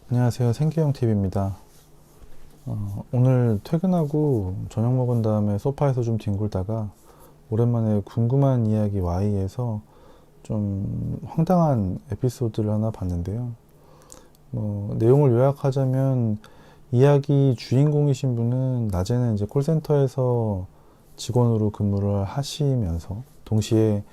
안녕하세요. 생계형TV입니다. 오늘 퇴근하고 저녁 먹은 다음에 소파에서 좀 뒹굴다가 오랜만에 궁금한 이야기 Y에서 좀 황당한 에피소드를 하나 봤는데요. 내용을 요약하자면 이야기 주인공이신 분은 낮에는 이제 콜센터에서 직원으로 근무를 하시면서 동시에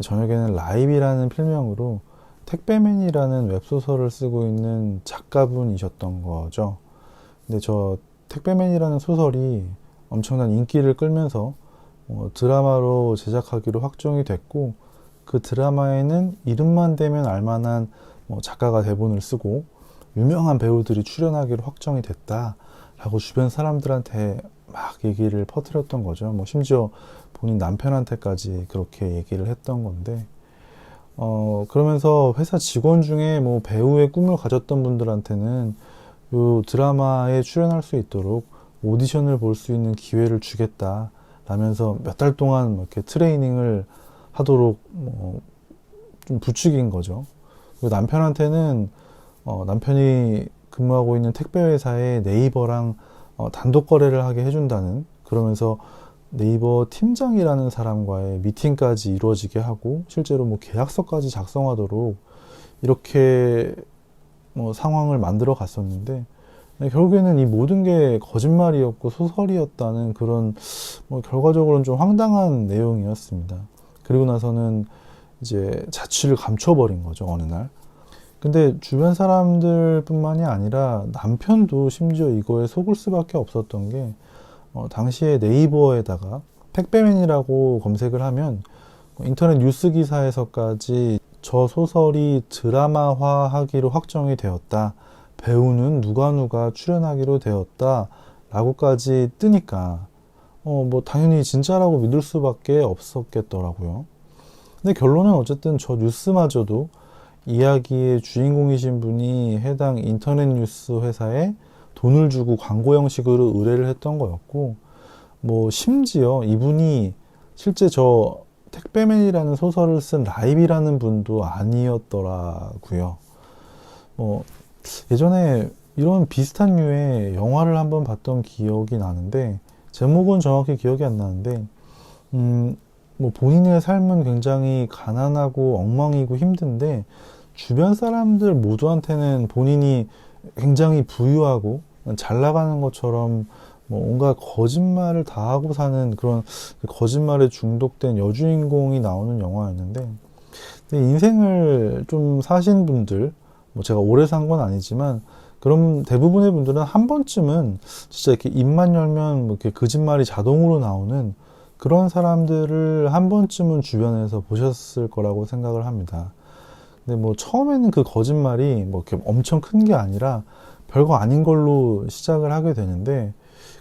저녁에는 라입이라는 필명으로 택배맨이라는 웹소설을 쓰고 있는 작가분이셨던 거죠. 근데 저 택배맨이라는 소설이 엄청난 인기를 끌면서 드라마로 제작하기로 확정이 됐고, 그 드라마에는 이름만 대면 알만한 작가가 대본을 쓰고 유명한 배우들이 출연하기로 확정이 됐다라고 주변 사람들한테 막 얘기를 퍼뜨렸던 거죠. 심지어 본인 남편한테까지 그렇게 얘기를 했던 건데, 그러면서 회사 직원 중에 배우의 꿈을 가졌던 분들한테는 이 드라마에 출연할 수 있도록 오디션을 볼 수 있는 기회를 주겠다 라면서 몇 달 동안 이렇게 트레이닝을 하도록 좀 부추긴 거죠. 그리고 남편한테는 남편이 근무하고 있는 택배회사에 네이버랑 단독 거래를 하게 해준다는, 그러면서 네이버 팀장이라는 사람과의 미팅까지 이루어지게 하고 실제로 계약서까지 작성하도록 이렇게 상황을 만들어 갔었는데, 결국에는 이 모든 게 거짓말이었고 소설이었다는 그런 결과적으로는 좀 황당한 내용이었습니다. 그리고 나서는 이제 자취를 감춰버린 거죠, 어느 날. 근데 주변 사람들 뿐만이 아니라 남편도 심지어 이거에 속을 수밖에 없었던 게, 당시에 네이버에다가 택배맨이라고 검색을 하면 인터넷 뉴스 기사에서까지 저 소설이 드라마화하기로 확정이 되었다, 배우는 누가 출연하기로 되었다 라고까지 뜨니까 당연히 진짜라고 믿을 수밖에 없었겠더라고요. 근데 결론은 어쨌든 저 뉴스마저도 이야기의 주인공이신 분이 해당 인터넷 뉴스 회사에 돈을 주고 광고 형식으로 의뢰를 했던 거였고, 심지어 이분이 실제 저 택배맨이라는 소설을 쓴 라입이라는 분도 아니었더라고요. 예전에 이런 비슷한 류의 영화를 한번 봤던 기억이 나는데, 제목은 정확히 기억이 안 나는데, 본인의 삶은 굉장히 가난하고 엉망이고 힘든데 주변 사람들 모두한테는 본인이 굉장히 부유하고 잘 나가는 것처럼 온갖 거짓말을 다 하고 사는 그런 거짓말에 중독된 여주인공이 나오는 영화였는데, 근데 인생을 좀 사신 분들, 제가 오래 산 건 아니지만 그럼 대부분의 분들은 한 번쯤은 진짜 이렇게 입만 열면 이렇게 거짓말이 자동으로 나오는 그런 사람들을 한 번쯤은 주변에서 보셨을 거라고 생각을 합니다. 근데 처음에는 그 거짓말이 이렇게 엄청 큰 게 아니라 별거 아닌 걸로 시작을 하게 되는데,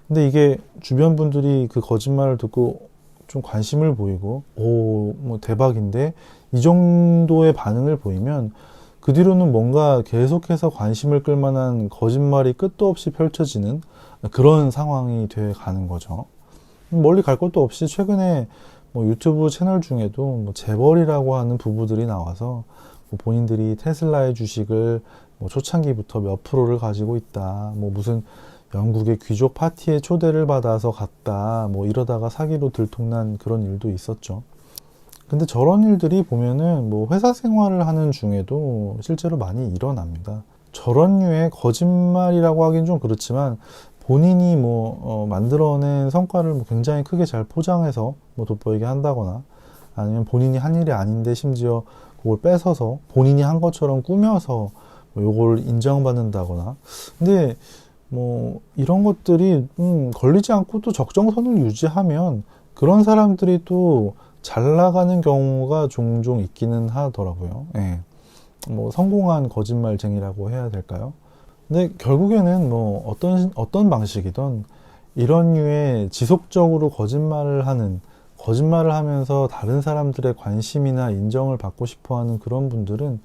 근데 이게 주변 분들이 그 거짓말을 듣고 좀 관심을 보이고, 대박인데 이 정도의 반응을 보이면 그 뒤로는 뭔가 계속해서 관심을 끌 만한 거짓말이 끝도 없이 펼쳐지는 그런 상황이 돼 가는 거죠. 멀리 갈 것도 없이 최근에 유튜브 채널 중에도 재벌이라고 하는 부부들이 나와서 본인들이 테슬라의 주식을 초창기부터 몇 프로를 가지고 있다, 무슨 영국의 귀족 파티에 초대를 받아서 갔다, 이러다가 사기로 들통난 그런 일도 있었죠. 근데 저런 일들이 보면은 회사 생활을 하는 중에도 실제로 많이 일어납니다. 저런 류의 거짓말이라고 하긴 좀 그렇지만 본인이 만들어낸 성과를 굉장히 크게 잘 포장해서 돋보이게 한다거나, 아니면 본인이 한 일이 아닌데 심지어 그걸 뺏어서 본인이 한 것처럼 꾸며서 요걸 인정받는다거나. 근데 이런 것들이 걸리지 않고 또 적정선을 유지하면 그런 사람들이 또 잘 나가는 경우가 종종 있기는 하더라고요. 예. 성공한 거짓말쟁이라고 해야 될까요? 근데 결국에는 어떤 방식이든 이런 류의 지속적으로 거짓말을 하면서 다른 사람들의 관심이나 인정을 받고 싶어 하는 그런 분들은,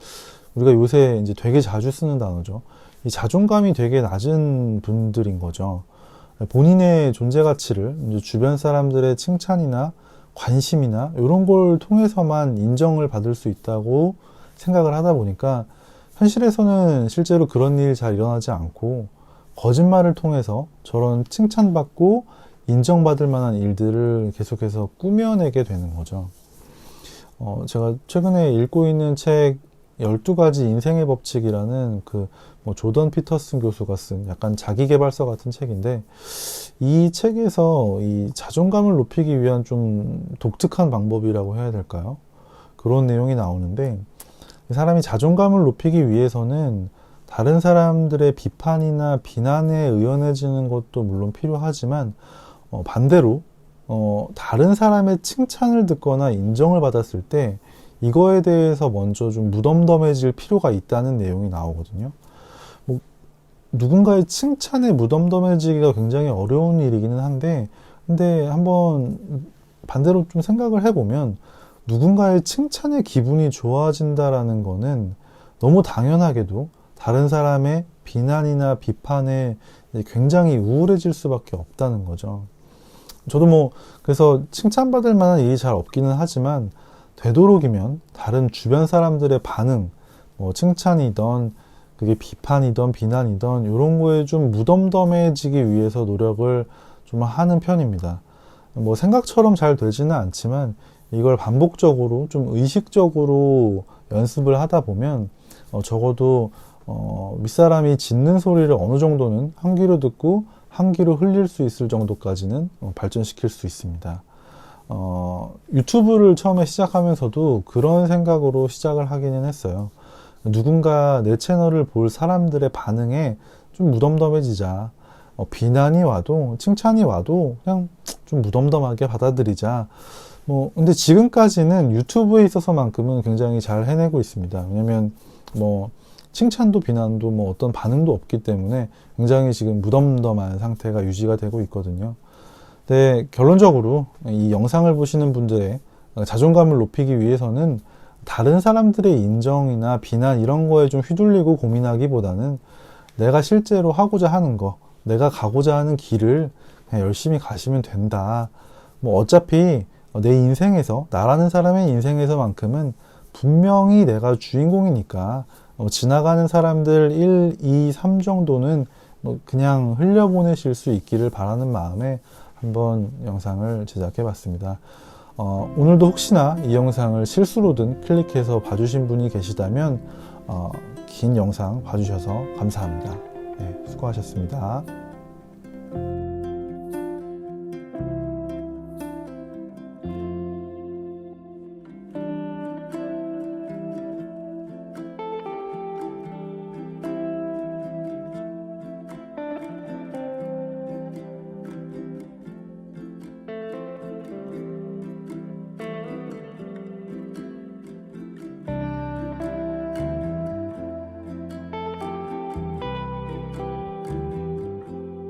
우리가 요새 이제 되게 자주 쓰는 단어죠. 이 자존감이 되게 낮은 분들인 거죠. 본인의 존재 가치를 이제 주변 사람들의 칭찬이나 관심이나 이런 걸 통해서만 인정을 받을 수 있다고 생각을 하다 보니까 현실에서는 실제로 그런 일이 잘 일어나지 않고 거짓말을 통해서 저런 칭찬받고 인정받을 만한 일들을 계속해서 꾸며내게 되는 거죠. 제가 최근에 읽고 있는 책 12가지 인생의 법칙이라는 조던 피터슨 교수가 쓴 약간 자기계발서 같은 책인데, 이 책에서 이 자존감을 높이기 위한 좀 독특한 방법이라고 해야 될까요? 그런 내용이 나오는데, 사람이 자존감을 높이기 위해서는 다른 사람들의 비판이나 비난에 의연해지는 것도 물론 필요하지만, 반대로 다른 사람의 칭찬을 듣거나 인정을 받았을 때 이거에 대해서 먼저 좀 무덤덤해질 필요가 있다는 내용이 나오거든요. 누군가의 칭찬에 무덤덤해지기가 굉장히 어려운 일이기는 한데, 근데 한번 반대로 좀 생각을 해보면 누군가의 칭찬에 기분이 좋아진다라는 거는 너무 당연하게도 다른 사람의 비난이나 비판에 굉장히 우울해질 수밖에 없다는 거죠. 저도 그래서 칭찬받을 만한 일이 잘 없기는 하지만 되도록이면 다른 주변 사람들의 반응, 칭찬이던 그게 비판이던 비난이던 이런 거에 좀 무덤덤해지기 위해서 노력을 좀 하는 편입니다. 생각처럼 잘 되지는 않지만 이걸 반복적으로 좀 의식적으로 연습을 하다 보면 적어도 윗사람이 짖는 소리를 어느 정도는 한 귀로 듣고 한 귀로 흘릴 수 있을 정도까지는 발전시킬 수 있습니다. 유튜브를 처음에 시작하면서도 그런 생각으로 시작을 하기는 했어요. 누군가 내 채널을 볼 사람들의 반응에 좀 무덤덤해지자. 비난이 와도 칭찬이 와도 그냥 좀 무덤덤하게 받아들이자. 근데 지금까지는 유튜브에 있어서만큼은 굉장히 잘 해내고 있습니다. 왜냐면 칭찬도 비난도 어떤 반응도 없기 때문에 굉장히 지금 무덤덤한 상태가 유지가 되고 있거든요. 근데 결론적으로 이 영상을 보시는 분들의 자존감을 높이기 위해서는 다른 사람들의 인정이나 비난 이런 거에 좀 휘둘리고 고민하기보다는 내가 실제로 하고자 하는 거, 내가 가고자 하는 길을 그냥 열심히 가시면 된다. 어차피 내 인생에서, 나라는 사람의 인생에서만큼은 분명히 내가 주인공이니까 지나가는 사람들 1, 2, 3 정도는 그냥 흘려보내실 수 있기를 바라는 마음에 한번 영상을 제작해 봤습니다. 오늘도 혹시나 이 영상을 실수로든 클릭해서 봐주신 분이 계시다면 긴 영상 봐주셔서 감사합니다. 네, 수고하셨습니다.